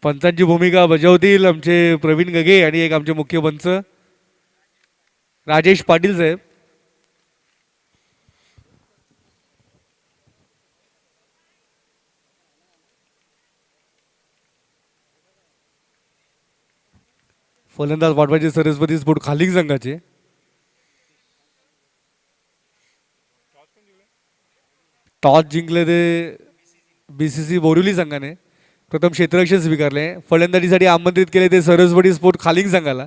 पंचांची भूमिका बजावतील आमचे प्रवीण गगे आणि एक आमचे मुख्य पंच राजेश पाटील साहेब. फलंदाज पाठवायचे सरस्वती स्पोर्ट खालिंग संघाचे. टॉस जिंकले ते बीसीसी बोरिवली संघाने. प्रथम क्षेत्ररक्षण स्वीकारले. फलंदाजीसाठी आमंत्रित केले ते सरस्वती स्पोर्ट खालिंग संघाला.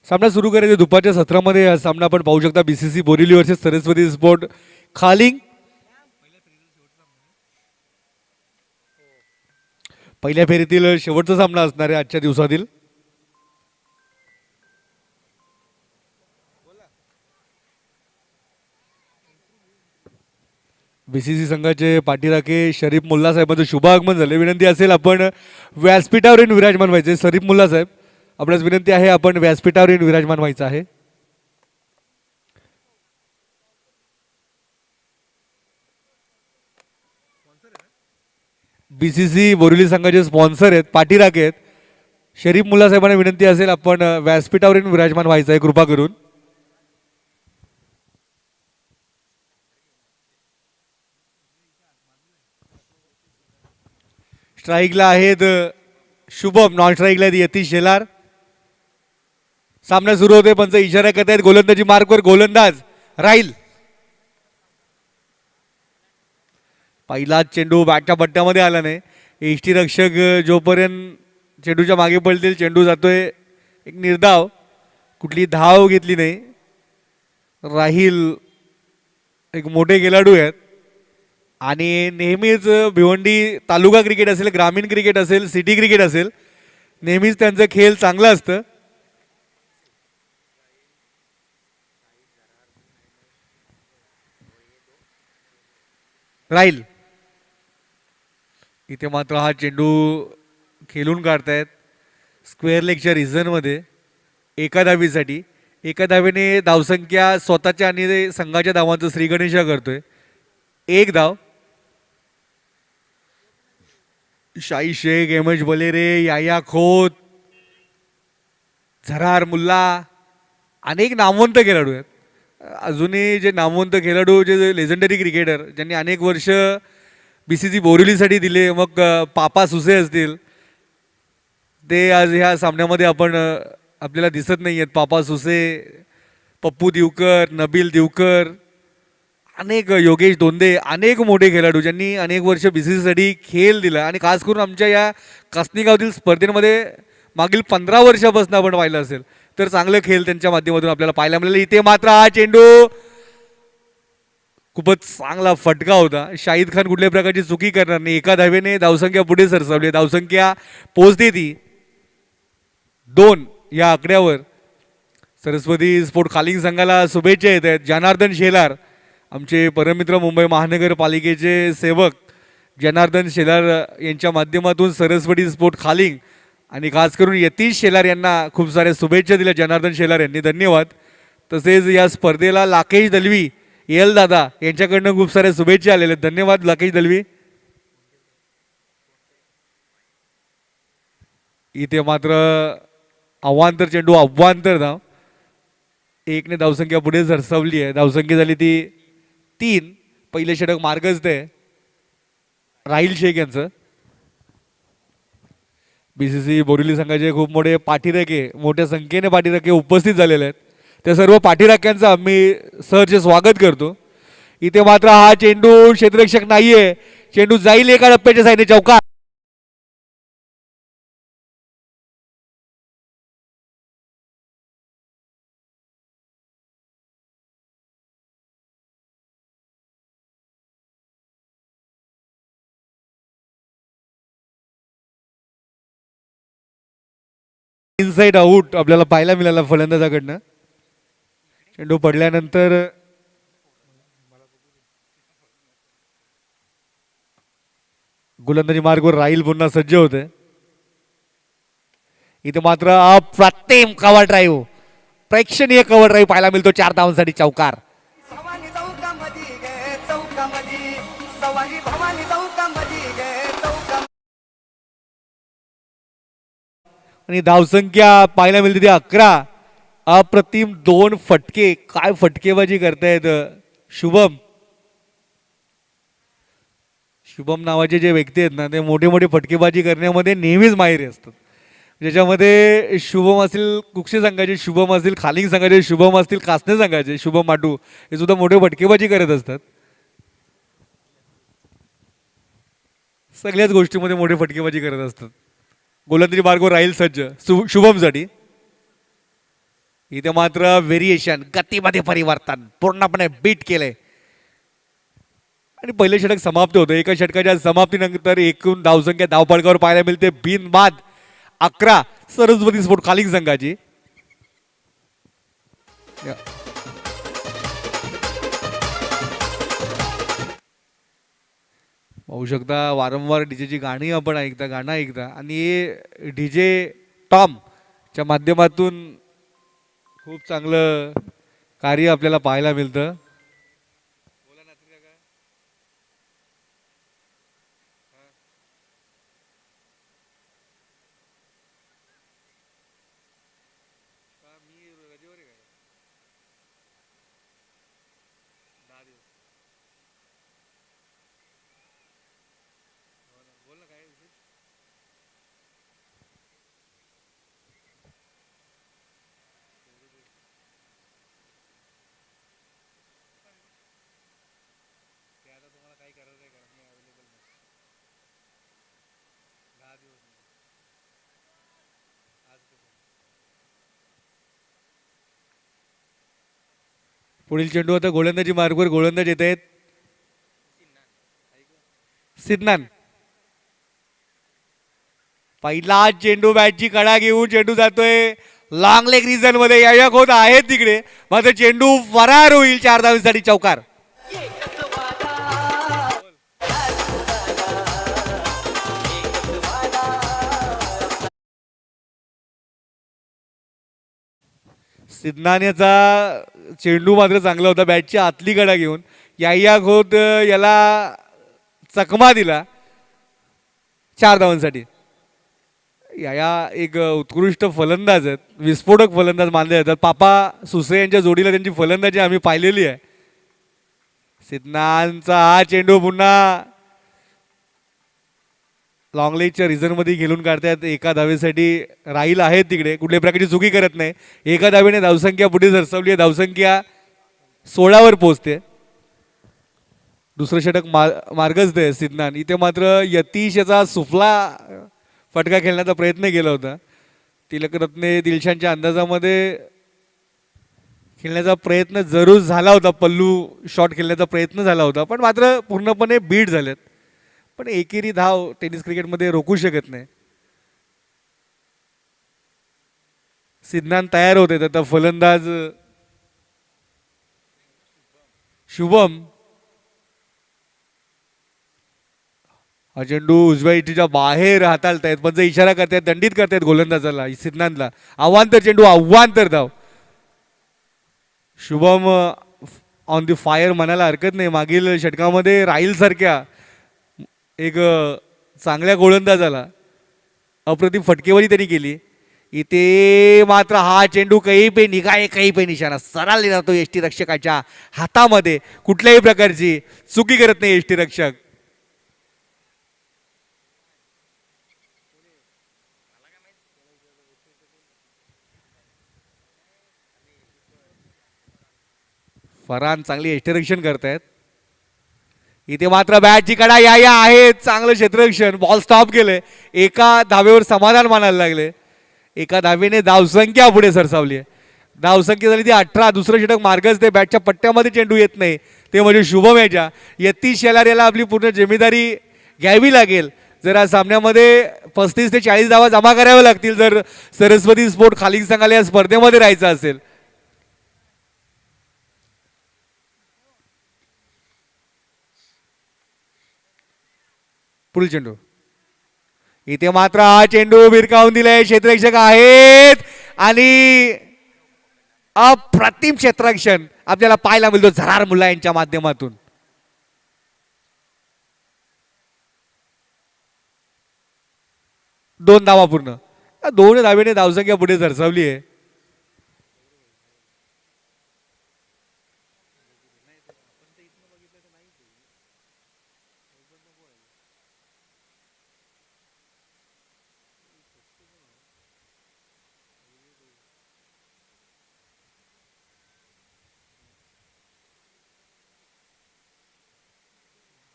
सामना सुरू करायचा दुपारच्या सत्रामध्ये. हा सामना आपण पाहू शकता BCC Borivali versus Saraswati sport Khaling. पहिल्या फेरीतील शेवटचा सामना असणार आहे आजच्या दिवसातील. बीसीसी संघाचे पाठीराखे शरीफ मुल्ला साहेबांचं शुभ आगमन झाले. विनंती असेल आपण व्यासपीठावर येऊन विराजमान व्हायचे. शरीफ मुल्ला साहेब आपल्यास विनंती आहे आपण व्यासपीठावर येऊन विराजमान व्हायचं आहे. बीसीसी बोरिवली संघाचे स्पॉन्सर आहेत पाठीराखे आहेत. शरीफ मुल्ला साहेबांना विनंती असेल आपण व्यासपीठावर येऊन विराजमान व्हायचं आहे कृपा करून. स्ट्राईकला आहेत शुभम, नॉन स्ट्राईकला आहेत यतीश शेलार. सामना सुरू होते. पंच इशारा करत आहेत गोलंदाजी मार्कवर. गोलंदाज राहील. पहिलाच चेंडू बॅटच्या पट्ट्यामध्ये आला नाही. यष्टीरक्षक जोपर्यंत चेंडूच्या मागे पडतील चेंडू जातोय एक निर्धाव. कुठली धाव घेतली नाही. राहील एक मोठे खेळाडू आहेत आणि नेहमीच भिवंडी तालुका क्रिकेट असेल, ग्रामीण क्रिकेट असेल, सिटी क्रिकेट असेल, नेहमीच त्यांचं खेळ चांगलं असतं. राहील. इथे मात्र हा चेंडू खेळून काढतायत स्क्वेअर लेगच्या रिझनमध्ये एका धावीसाठी. एका धावेने धावसंख्या स्वतःच्या आणि संघाच्या धावांचं श्रीगणेशा करतोय. एक धाव. शाही शेख, एम एच बलेरे, याया खोत, झरार मुल्ला अनेक नामवंत खेळाडू आहेत. अजूनही जे नामवंत खेळाडू जे लेजंडरी क्रिकेटर ज्यांनी अनेक वर्ष बीसीसी बोरिवलीसाठी दिले, मग पापा सुसे असतील, ते आज ह्या सामन्यामध्ये आपण आपल्याला दिसत नाही आहेत. पापा सुसे, पप्पू दिवकर, नबील दिवकर, अनेक योगेश दोंदे, अनेक मोठे खेळाडू ज्यांनी अनेक वर्ष बीसीसीसाठी खेळ दिला. आणि खास करून आमच्या या कासनीगावतील स्पर्धेमध्ये मागील 15 वर्षापासून आपण पाहिलं असेल तर चांगले खेळ त्यांच्या माध्यमातून आपल्याला पाहायला मिळाले. इथे मात्र हा चेंडू खूपच चांगला फटका होता. शाहिद खान कुठल्याही प्रकारची चुकी करणार नाही. एका धावेने धावसंख्या पुढे सरसावली. धावसंख्या पोहोचते ती 2 या आकड्यावर. सरस्वती स्पोर्ट खालिंग संघाला शुभेच्छा येत आहेत. जनार्दन शेलार आमचे परममित्र मुंबई महानगरपालिकेचे सेवक जनार्दन शेलार यांच्या माध्यमातून सरस्वती स्पोर्ट खालिंग आणि खास करून यतीश शेलार यांना खूप साऱ्या शुभेच्छा दिल्या जनार्दन शेलार यांनी. धन्यवाद. तसेच या स्पर्धेला लाकेश दलवी एल दादा यांच्याकडनं खूप साऱ्या शुभेच्छा आलेल्या आहेत. धन्यवाद लाकेश दलवी. इथे मात्र अवांतर चेंडू, अवांतर धाव. एकने धावसंख्या पुढे सरसावली आहे. धावसंख्या झाली ती 3. पहिले षटक मार्गच ते राहील शेख यांचं. बीसीसी बोरिवली संघाचे खूप मोठे पाठीराखे, मोठ्या संख्येने पाठीराखे उपस्थित झालेले आहेत. त्या सर्व पाठीराख्यांचं आम्ही सहर्ष स्वागत करतो. इथे मात्र हा चेंडू क्षेत्ररक्षक नाहीये. चेंडू जाईल एका टप्प्याच्या साईडने चौकार. इनसाइड आऊट आपल्याला पाहायला मिळाला फलंदाजाकडनं. चेंडू पडल्यानंतर गोलंदाजी मार्गवर राहील पुन्हा सज्ज होते. इथे मात्र अप्रतिम कव्हर ड्राईव्ह, प्रेक्षणीय कव्हर ड्राईव्ह पाहायला मिळतो. 4 धावांसाठी चौकार. आणि धावसंख्या पाहायला मिळते ती 11. अप्रतिम 2 फटके, काय फटकेबाजी करतायत शुभम. शुभम नावाचे जे व्यक्ती आहेत ना ते मोठे मोठे फटकेबाजी करण्यामध्ये नेहमीच माहिर असतात. ज्याच्यामध्ये शुभम असतील कुक्षी संघाचे, शुभम असतील खालिंग संघाचे, शुभम असतील कासने संघाचे, शुभम माटू हे सुद्धा मोठे फटकेबाजी करत असतात. सगळ्याच गोष्टीमध्ये मोठे फटकेबाजी करत असतात. गोलंदाजी मार्गवर राहील सज्ज शुभमसाठी. इथे मात्र व्हेरिएशन, गतीमध्ये परिवर्तन, पूर्णपणे बीट केले आणि पहिले षटक समाप्त होतं. एका षटकाच्या समाप्तीनंतर एकूण धावसंख्या धावफलकावर पाहायला मिळते बिनबाद 11 सरस्वती स्पोर्ट खालिंग संघाची. पाहू शकता वारंवार डीजेची गाणी आपण गाणं ऐकता आणि डीजे टॉमच्या माध्यमातून खूप चांगलं कार्य आपल्याला पाहायला मिळतं. पुढील चेंडू आता गोलंदाजी मार्गवर गोलंदाज येत आहेत सिद्धनान. पहिला चेंडू बॅटची कडा घेऊन चेंडू जातोय लॉंग लेग रिजन मध्ये. यशक होत आहेत तिकडे मात्र चेंडू फरार होईल. 4 धावांसाठी चौकार. सिद्धनान्याचा चेंडू मात्र चांगला होता, बॅटची आतली कडा घेऊन याया खोत याला चकमा दिला. 4 धावांसाठी. याया एक उत्कृष्ट फलंदाज आहेत, विस्फोटक फलंदाज मानले जातात. पापा सुसे यांच्या जोडीला त्यांची फलंदाजी आम्ही पाहिलेली आहे. सिद्धनानचा हा चेंडू पुन्हा लॉंग लेगच्या रिझनमध्ये खेळून काढतायत. एका धावेसाठी राहील आहेत तिकडे, कुठल्याही प्रकारची चुकी करत नाही. एका धावेने धावसंख्या पुढे सरसवली आहे. धावसंख्या 16 वर पोहोचते. दुसरं षटक मार्गच सिद्धनान. इथे मात्र यतीश याचा सुफला फटका खेळण्याचा प्रयत्न केला होता. तिलकरत्ने दिलशानच्या अंदाजामध्ये खेळण्याचा प्रयत्न जरूर झाला होता, पल्लू शॉट खेळण्याचा प्रयत्न झाला होता, पण मात्र पूर्णपणे बीट झालेत. पण एकेरी धाव टेनिस क्रिकेटमध्ये रोखू शकत नाही. सिद्धनान तयार होते. आता फलंदाज शुभम. हा चेंडू उजव्या इटीच्या बाहेर हाताळतायत, म्हणजे इशारा करतायत, दंडित करतायत गोलंदाजाला सिद्धनानला. अवांतर चेंडू, अवांतर धाव. शुभम ऑन दी फायर म्हणायला हरकत नाही. मागील षटकामध्ये राहील सारख्या एक चांगल्या गोलंदाजाला अप्रतिम फटकेबाजी त्यांनी केली. इथे मात्र हा चेंडू कहीं पे निगाहे कहीं पे निशाणा सरळ जातो यष्टी रक्षकाच्या हातामध्ये. कुठल्याही प्रकारची चुकी करत नाही यष्टी रक्षक. फरहान चांगली यष्टीरक्षण करतायत. इथे मात्र बॅटची कडा या आहे, चांगलं क्षेत्ररक्षण, बॉल स्टॉप केले. एका धावेवर समाधान मानायला लागले. एका धावेने धावसंख्या पुढे सरसावली आहे. धावसंख्या झाली ती 18. दुसरं षटक मार्गच ते बॅटच्या पट्ट्यामध्ये चेंडू येत नाही ते म्हणजे शुभम याच्या. यतीश शेलार याला आपली पूर्ण जिम्मेदारी घ्यावी लागेल. जर या सामन्यामध्ये 35 ते 40 धावा जमा कराव्या लागतील जर सरस्वती स्पोर्ट खाली संघाला या स्पर्धेमध्ये राहायचं असेल. पुढील चेंडू इथे मात्र हा चेंडू भिरकावून दिलाय. क्षेत्ररक्षक आहेत आणि अप्रतिम क्षेत्ररक्षण आपल्याला पाहायला मिळतो झरार मुल्ला यांच्या माध्यमातून. दोन धावा पूर्ण. 2 धावेने धावसंख्या पुढे सरसावली आहे.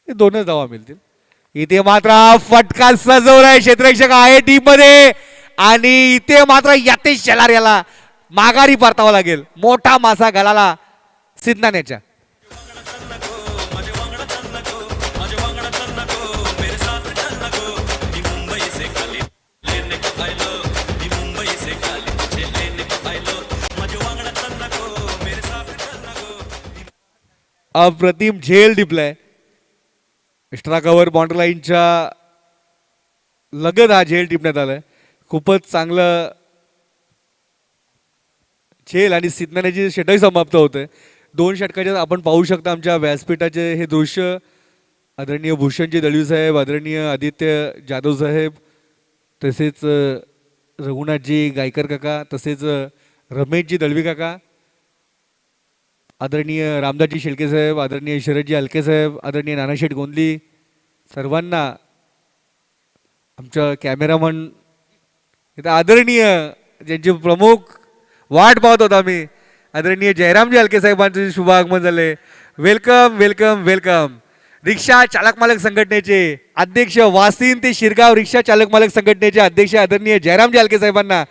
दोनच धावा मिळतील. इथे मात्र फटका सजवलाय. क्षेत्ररक्षक आहे टीम मध्ये आणि इथे मात्र यतेश शेलार याला माघारी परतावं लागेल. मोठा मासा घालाला सिद्धनाण्याच्या. अप्रतिम झेल टिपलाय. एक्स्ट्रा कव्हर बाउंड्री लाईनच्या लगत हा झेल टिपण्यात आलाय. खूपच चांगलं झेल आणि सिद्धनाण्याची षटक समाप्त होते. 2 षटकाचे आपण पाहू शकता आमच्या व्यासपीठाचे हे दृश्य. आदरणीय भूषणजी दळवी साहेब, आदरणीय आदित्य जाधव साहेब, तसेच रघुनाथजी गायकर काका, तसेच रमेशजी दळवी काका, आदरणीय रामदासजी शेळके साहेब, आदरणीय शरदजी हलके साहेब, आदरणीय नानाशेठ गोंदली, सर्वांना आमच्या कॅमेरामन इथं आदरणीय ज्यांचे प्रमुख वाट पाहत होता मी आदरणीय जयरामजी हलके साहेबांचे शुभ आगमन झाले. Welcome welcome welcome. रिक्षा चालक मालक संघटनेचे अध्यक्ष वासिन ते शिरगाव रिक्षा चालक मालक संघटनेचे अध्यक्ष आदरणीय जयरामजी हलके साहेबांना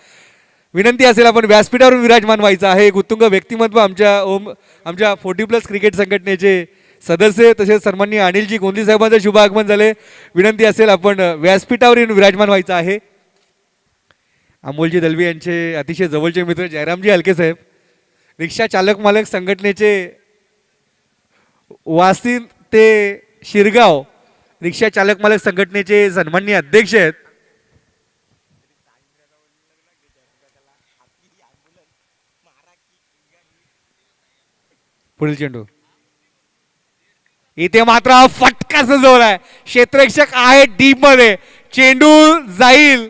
विनंती असेल आपण व्यासपीठावरून विराजमान व्हायचं आहे. एक उत्तुंग व्यक्तिमत्व आमच्या 40+ क्रिकेट संघटनेचे सदस्य तसेच सन्माननीय अनिलजी गोंदी साहेबांचे शुभ आगमन झाले. विनंती असेल आपण व्यासपीठावरून विराजमान व्हायचं आहे. अमोलजी दलवी यांचे अतिशय जवळचे मित्र जयरामजी हलके साहेब रिक्षा चालक मालक संघटनेचे वासिन ते शिरगाव रिक्षा चालक मालक संघटनेचे सन्माननीय अध्यक्ष आहेत. पुढील चेंडू इथे मात्र फटका सजवलाय. क्षेत्ररक्षक आहे डीप मध्ये. चेंडू जाईल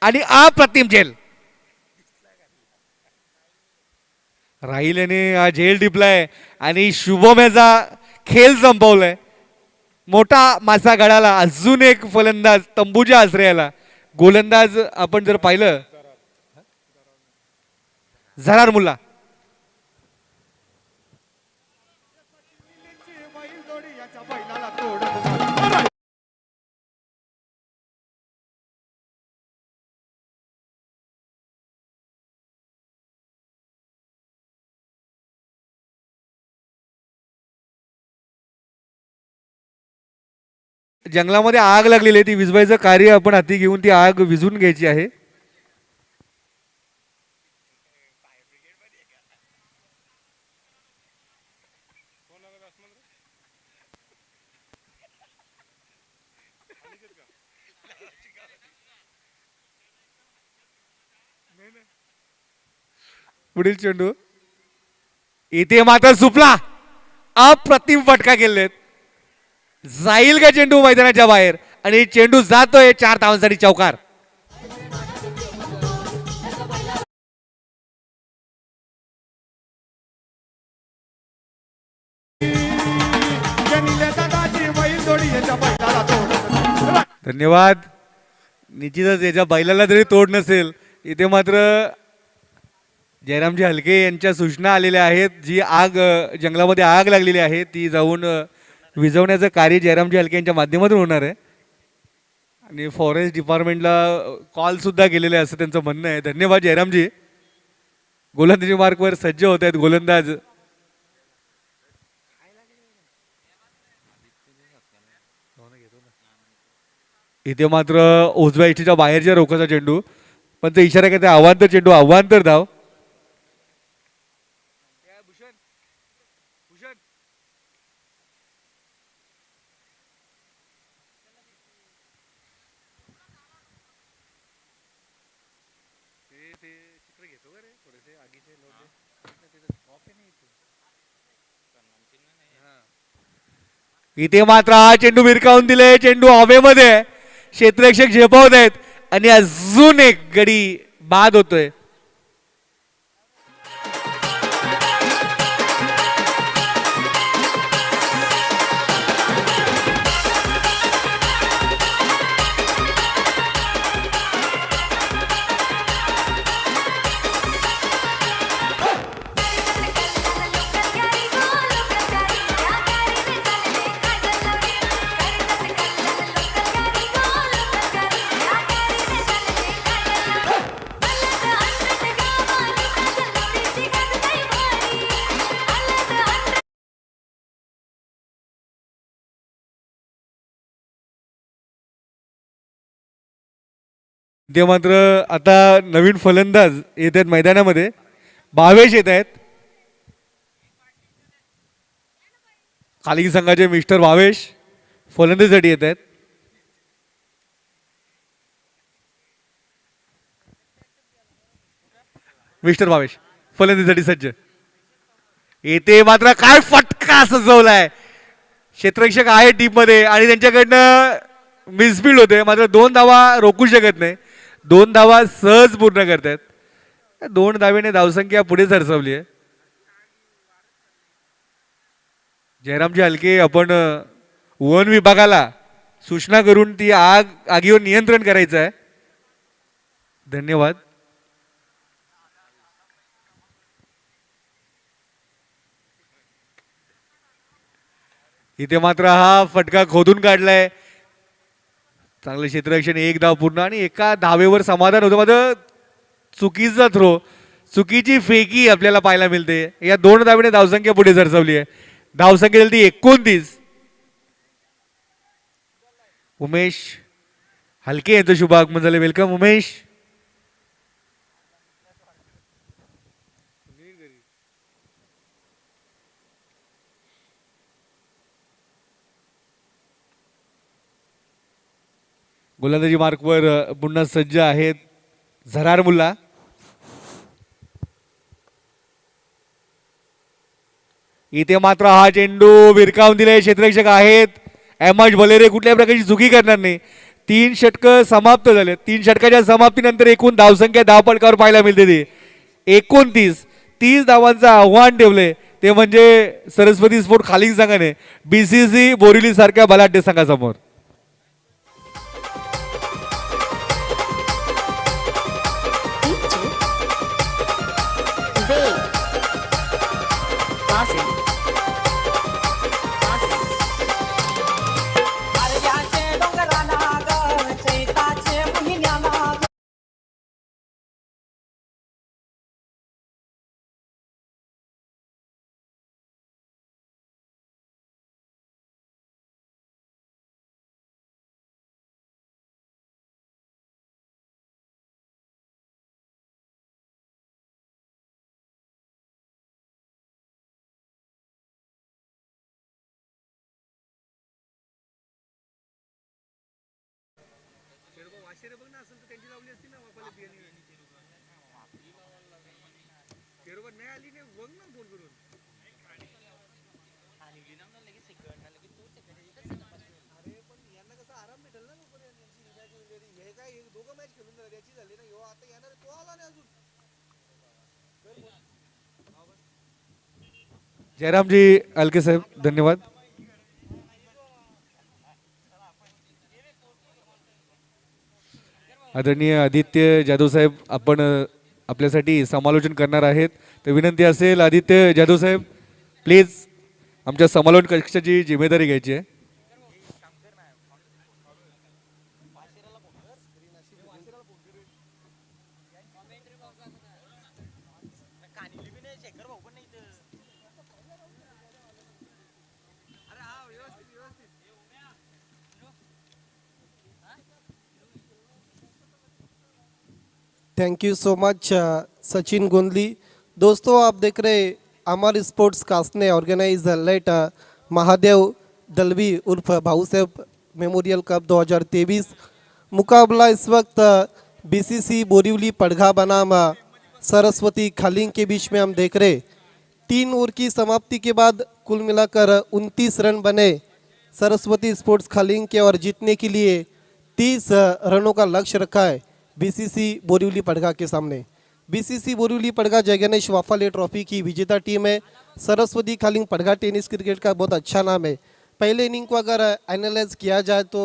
आणि अप्रतिम झेल राहिल्याने हा झेल टिपलाय आणि शुभम याचा खेळ संपवलाय. मोठा मासा गळाला. अजून एक फलंदाज तंबूच्या आश्रयाला. गोलंदाज आपण जर पाहिलं झरार मुल्ला. जंगलामध्ये आग लागलेली आहे. ती विझवायचं कार्य आपण हाती घेऊन ती आग विझून घ्यायची आहे. पुढील चेंडू इथे मात्र सुपला. अप्रतिम फटका केलेत. जाईल का चेंडू मैदानाच्या बाहेर आणि चेंडू जातोय 4 धावांसाठी चौकार. धन्यवाद. निश्चितच याच्या बैलाला जरी तोड नसेल इथे मात्र जयरामजी हलके यांच्या सूचना आलेल्या आहेत. जी आग जंगलामध्ये आग लागलेली आहे ती जाऊन विझवण्याचं कार्य जयरामजी हलके यांच्या माध्यमातून होणार आहे. आणि फॉरेस्ट डिपार्टमेंटला कॉल सुद्धा केलेले असं त्यांचं म्हणणं आहे. धन्यवाद जयरामजी. गोलंदाजी मार्कवर सज्ज होत आहेत गोलंदाज. इथे मात्र उजव्या इच्छेच्या बाहेरच्या रोखाचा चेंडू, पण ते इशारा काय ते अवांतर चेंडू, अवांतर धाव. इथे मात्र हा चेंडू भिरकावून दिले, चेंडू हवेमध्ये, क्षेत्ररक्षक झेपावत आहेत आणि अजून एक गडी बाद होतोय. ते मात्र आता नवीन फलंदाज येत आहेत मैदानामध्ये, भावेश येत आहेत. खाली संघाचे मिस्टर भावेश फलंदाजीसाठी येत आहेत. मिस्टर भावेश फलंदाजीसाठी सज्ज. येथे मात्र काय फटका सजवलाय, क्षेत्ररक्षक आहे टीम मध्ये आणि त्यांच्याकडनं मिसफिल्ड होते, मात्र 2 धावा रोखू शकत नाही. 2 धावा सहज पूर्ण करतात. 2 धावेने धावसंख्या पुढे सरसवली आहे. जयरामजी हलके, आपण वन विभागाला सूचना करून ती आगीवर नियंत्रण करायचं आहे. धन्यवाद. इथे मात्र हा फटका खोदून काढलाय. चांगलं क्षेत्ररक्षण, 1 धाव पूर्ण आणि एका धावेवर समाधान होतं. मात्र चुकीचा थ्रो, चुकीची फेकी आपल्याला पाहायला मिळते. या 2 धावेने धावसंख्या पुढे सरसवली आहे. धावसंख्या झाली ती 29. उमेश हलके यांचं शुभ आगमन झाले. वेलकम उमेश. गोलंदाजी मार्कवर पुन्हा सज्ज आहेत झरार मुल्ला. इथे मात्र हा चेंडू भिरकावून दिले, क्षेत्ररक्षक आहेत अहमद भलेरे कुठल्याही प्रकारची चुकी करणार नाही. 3 षटकं समाप्त झाले. 3 षटकाच्या समाप्तीनंतर एकूण धावसंख्या धावपडकावर पाहायला मिळते ती 29. 30 धावांचं आव्हान ठेवले ते म्हणजे सरस्वती स्पोर्ट खालील संघाने बीसीसी बोरिवली सारख्या बलाढ्य संघासमोर. जयरामजी अलके साहेब धन्यवाद. आदरणीय आदित्य जाधव साहेब आपण आपल्यासाठी समालोचन करणार आहेत, तर विनंती असेल आदित्य जाधव साहेब प्लीज आमच्या समालोचन कक्षाची जिम्मेदारी घ्यायची आहे. Thank you so much Sachin गोंदली। दोस्तों आप देख रहे अमर स्पोर्ट्स कास्ट ने ऑर्गेनाइज लेट महादेव दलवी उर्फ भाऊ साहब मेमोरियल कप 2023 मुकाबला इस वक्त बीसीसी बोरीवली पड़घा बनाम सरस्वती खालिंग के बीच में हम देख रहे। 3 ओवर की समाप्ति के बाद कुल मिलाकर 29 रन बने सरस्वती स्पोर्ट्स खालिंग के और जीतने के लिए 30 रनों का लक्ष्य रखा है बीसीसी बोरीवली पड़घा के सामने। बीसीसी बोरीवली पड़घा जय गणेश वाफाले ट्रॉफी की विजेता टीम है। सरस्वती खालिंग पड़घा टेनिस क्रिकेट का बहुत अच्छा नाम है। पहले इनिंग को अगर एनालाइज किया जाए तो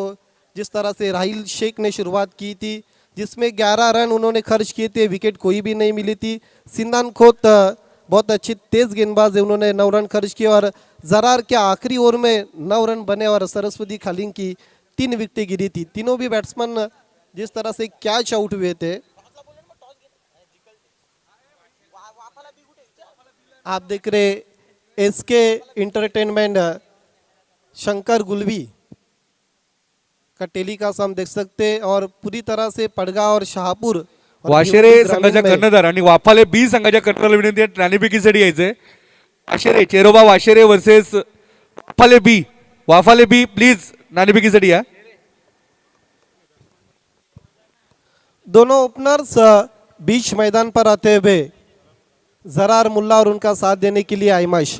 जिस तरह से राहिल शेख ने शुरुआत की थी जिसमें 11 रन उन्होंने खर्च किए थे, विकेट कोई भी नहीं मिली थी। सिंदान खोत बहुत अच्छी तेज गेंदबाज है, उन्होंने 9 रन खर्च किए और जरार के आखिरी ओवर में 9 रन बने और सरस्वती खालिंग की 3 विकेटें गिरी थी। तीनों भी बैट्समैन जिस तरह से कैच आउट हुए थे, आप देख रहे एसके इंटरटेनमेंट शंकर गुलवी का टेलीकास्ट हम देख सकते हैं और पूरी तरह से पड़गा और शाहपुर और वाशेरे भिवंडी संघाच्या ग्रामीण में कर्णधार आणि वाफाले बी संघाच्या कर्णधाराला विनंती आहे नाणेफेकीसाठी यायचंय। वाशेरे चेरोबा वाशेरे वर्सेस वाफाले बी प्लीज नाणेफेकीसाठी या। दोनों ओपनर्स बीच मैदान पर आते हुए जरार मुल्ला और उनका साथ देने के लिए आयमाश।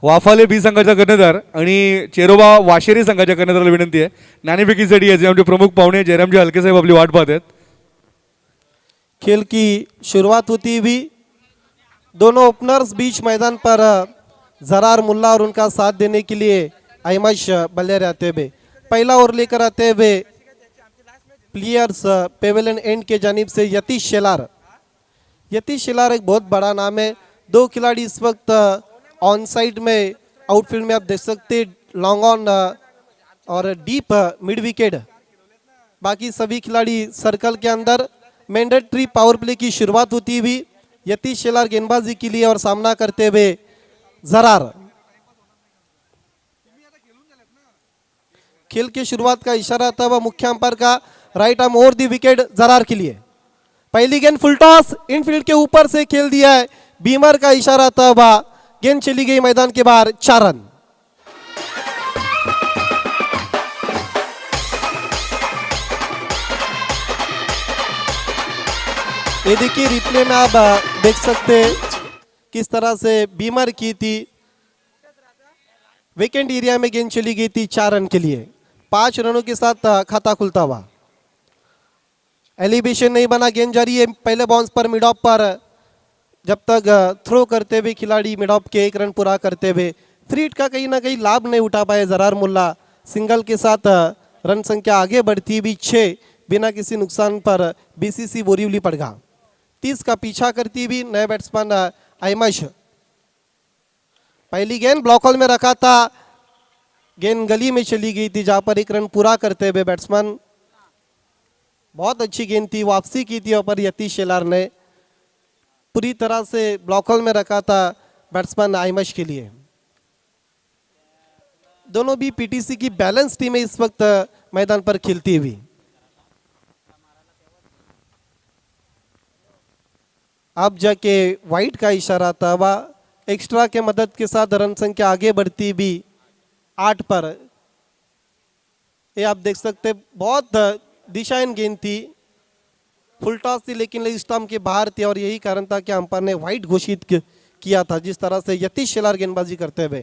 वाफाले बी संघाचा कर्णधार आणि चेरोबा वाशेरे संघाच्या कर्णधाराला विनंती आहे नाणेफेकीसाठी यायचे। आमचे प्रमुख पाहुणे जयरामजी हलके साहेब आपली वाट पाहत आहेत। खेल की शुरुआत होती हुई दोनों ओपनर्स बीच मैदान पर जरार मुल्ला और उनका साथ देने के लिए आयमाश बल्ले आते हुए पहला ओवर लेकर आते हुए प्लेयर्स पेवेलियन एंड के जानिब से यतीश शेलार। यतीश शेलार एक बहुत बड़ा नाम है। 2 खिलाड़ी इस वक्त ऑन साइड में आउटफील्ड में आप देख सकते लॉन्ग ऑन और डीप मिड विकेट। बाकी सभी खिलाड़ी सर्कल के अंदर। मैंडेटरी पावर प्ले की शुरुआत होती हुई यतीश शेलार गेंदबाजी के लिए और सामना करते हुए जरार। खेल की शुरुआत का इशारा था वह मुख्य अंपायर का right arm over the wicket Jarar के लिए। पहली गेंद फुल टॉस इनफील्ड के ऊपर से खेल दिया है। बीमर का इशारा था वह गेंद चली गई मैदान के बाहर। 4 रन। ये देखिए रिप्ले में आप देख सकते हैं किस तरह से बीमर की थी। विकेट एरिया में गेंद चली गई थी 4 रन के लिए। 5 रनों के साथ खाता खुलता हुआ। एलिवेशन नहीं बना, गेंद जारी है। पहले बाउंस पर मिड ऑफ पर जब तक थ्रो करते हुए खिलाड़ी मिड ऑफ के 1 रन पूरा करते हुए फ्री हिट का कहीं ना कहीं लाभ नहीं उठा पाए जरार मुल्ला। सिंगल के साथ रन संख्या आगे बढ़ती हुई 6 बिना किसी नुकसान पर बीसीसी बोरीवली पड़घा 30 का पीछा करती हुई नए बैट्समैन आयमश। पहली गेंद ब्लॉक होल में रखा था, गेंद गली में चली गई थी जहां पर 1 रन पूरा करते हुए बैट्समैन। बहुत अच्छी गेंद थी, वापसी की थी पर यतीश शेलार ने पूरी तरह से ब्लॉक होल में रखा था बैट्समैन आयमश के लिए। दोनों भी पीटीसी की बैलेंस टीम इस वक्त मैदान पर खेलती हुई। अब जाके वाइट का इशारा था वह एक्स्ट्रा के मदद के साथ रन संख्या आगे बढ़ती भी 8 पर। ये आप देख सकते बहुत दिशाहीन गेंद थी, फुल टॉस थी लेकिन लेग स्टंप के बाहर थी और यही कारण था कि अंपायर ने वाइट घोषित किया था। जिस तरह से यतीश शेलार गेंदबाजी करते हुए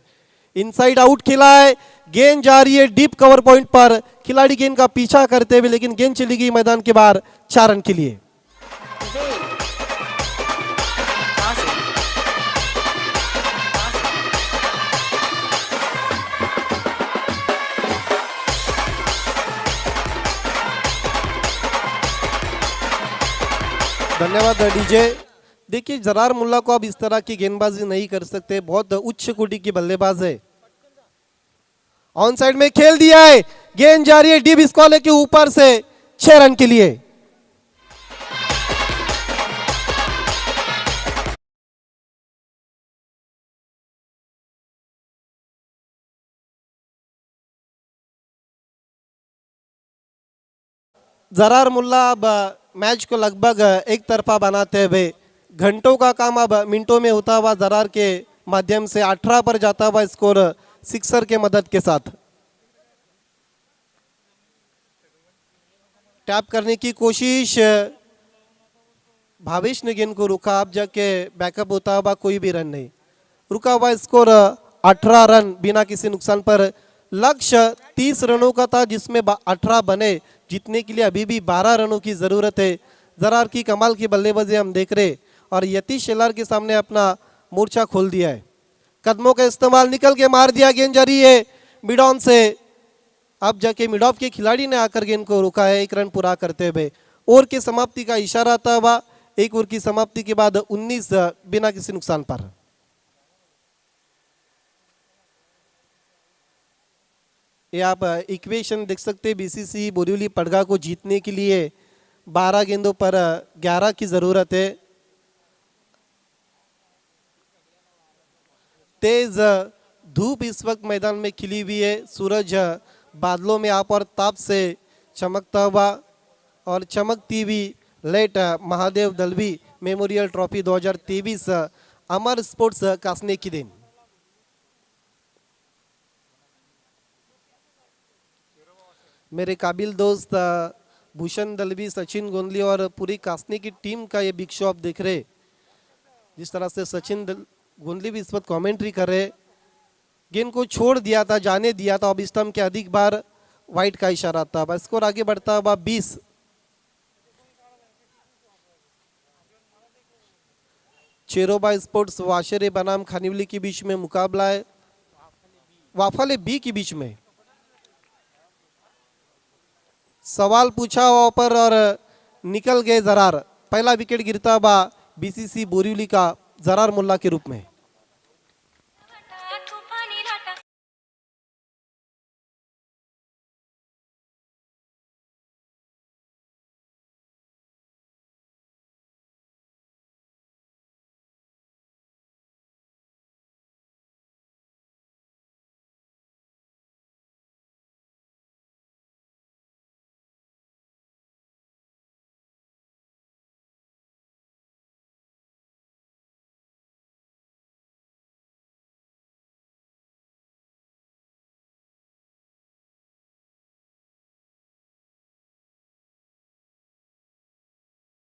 इनसाइड आउट खेला है, गेंद जा रही है डीप कवर पॉइंट पर। खिलाड़ी गेंद का पीछा करते हुए लेकिन गेंद चली गई मैदान के बाहर 4 रन के लिए। धन्यवाद डीजे। देखिए जरार मुल्ला को अब इस तरह की गेंदबाजी नहीं कर सकते, बहुत उच्च कोटि की बल्लेबाज है। ऑन साइड में खेल दिया है, गेंद जा रही है डीप स्क्वायर के ऊपर से 6 रन के लिए। जरार मुल्ला अब मैच को लगभग एक तरफा बनाते हुए घंटों का काम अब मिनटों में होता हुआ जरार के माध्यम से 18 पर जाता हुआ स्कोर सिक्सर के मदद के साथ। टैप करने की कोशिश, भावेश ने गेंद को रुका, अब जाके बैकअप होता हुआ कोई भी रन नहीं, रुका हुआ स्कोर 18 रन बिना किसी नुकसान पर। लक्ष्य 30 रनों का था जिसमें 18 बने, जीतने के लिए अभी भी 12 रनों की जरूरत है। जरार की कमाल की बल्लेबाजी हम देख रहे और यतीश शेलार के सामने अपना मोर्चा खोल दिया है। कदमों का इस्तेमाल, निकल के मार दिया, गेंद जारी है मिड ऑन से, अब जाके मिड ऑफ के खिलाड़ी ने आकर गेंद को रोका है 1 रन पूरा करते हुए। ओवर की समाप्ति का इशारा था हुआ, 1 ओवर की समाप्ति के बाद 19 बिना किसी नुकसान पर। ये आप इक्वेशन देख सकते हैं, बीसीसी बोरीवली पड़गा को जीतने के लिए 12 गेंदों पर 11 की जरूरत है। तेज धूप इस वक्त मैदान में खिली हुई है, सूरज बादलों में आप और ताप से चमकता हुआ और चमकती हुई late Mahadev Dalvi memorial trophy 2023 Amar sports कासने की दिन। मेरे काबिल दोस्त भूषण दलवी, सचिन गोंदली और पूरी कासने की टीम का ये बिग शो आप देख रहे, जिस तरह से सचिन गोंदली भी इस वक्त कमेंट्री कर रहे। गेंद को छोड़ दिया था, जाने दिया था, अब स्टंप के अधिक बार वाइट का इशारा था। बस स्कोर आगे बढ़ता हुआ 20। चेरोबा स्पोर्ट्स वाशरे बनाम खानिवली के बीच में मुकाबला है, वाफाले बी के बीच में। सवाल पूछा वहां पर और निकल गए जरार। पहला विकेट गिरता हुआ बीसीसी बोरीवली का जरार मुल्ला के रूप में।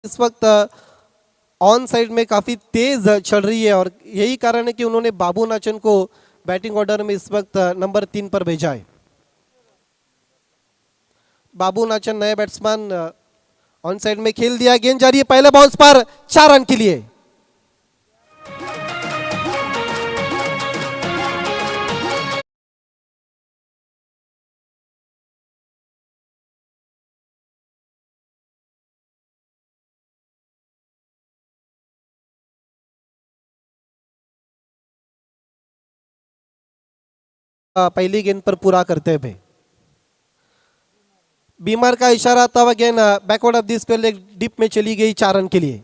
इस वक्त ऑन साइड में काफी तेज चल रही है और यही कारण है कि उन्होंने बाबू नाचन को बैटिंग ऑर्डर में इस वक्त नंबर 3 पर भेजा है। बाबू नाचन नए बैट्समैन, ऑन साइड में खेल दिया, गेंद जारी है पहले बाउंस पर 4 रन के लिए। पहली गेंद पर पूरा करते हुए बीमर का इशारा था, वह गेंद backward of the square leg dip में चली गई 4 रन के लिए।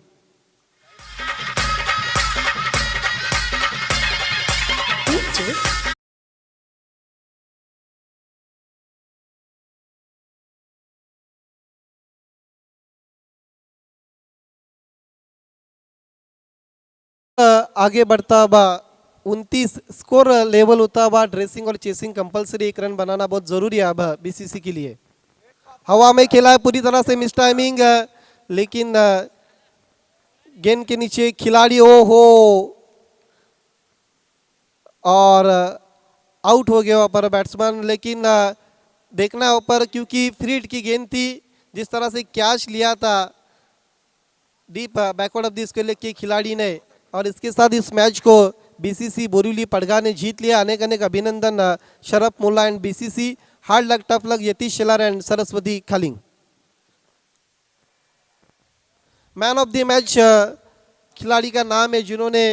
आगे बढ़ता हुआ 29 स्कोर लेवल होता हुआ, ड्रेसिंग और चेसिंग कंपलसरी, 1 रन बनाना बहुत जरूरी है अब बीसीसी के लिए। हवा में खेला है पूरी तरह से, मिस टाइमिंग, लेकिन गेंद के नीचे खिलाड़ी हो और आउट हो गया पर बैट्समैन। लेकिन देखना है ऊपर, क्योंकि फ्री हिट की गेंद थी, जिस तरह से कैच लिया था deep backward of the square leg के खिलाड़ी ने, और इसके साथ इस मैच को बीसीसी बोरीवली पड़गा ने जीत लिया। अनेक अनेक अभिनंदन Sharaf Mulla and BCC. Hard luck, tough luck Yatish Shelar and Saraswati Khaling. Man of the match खिलाड़ी का नाम है जिन्होंने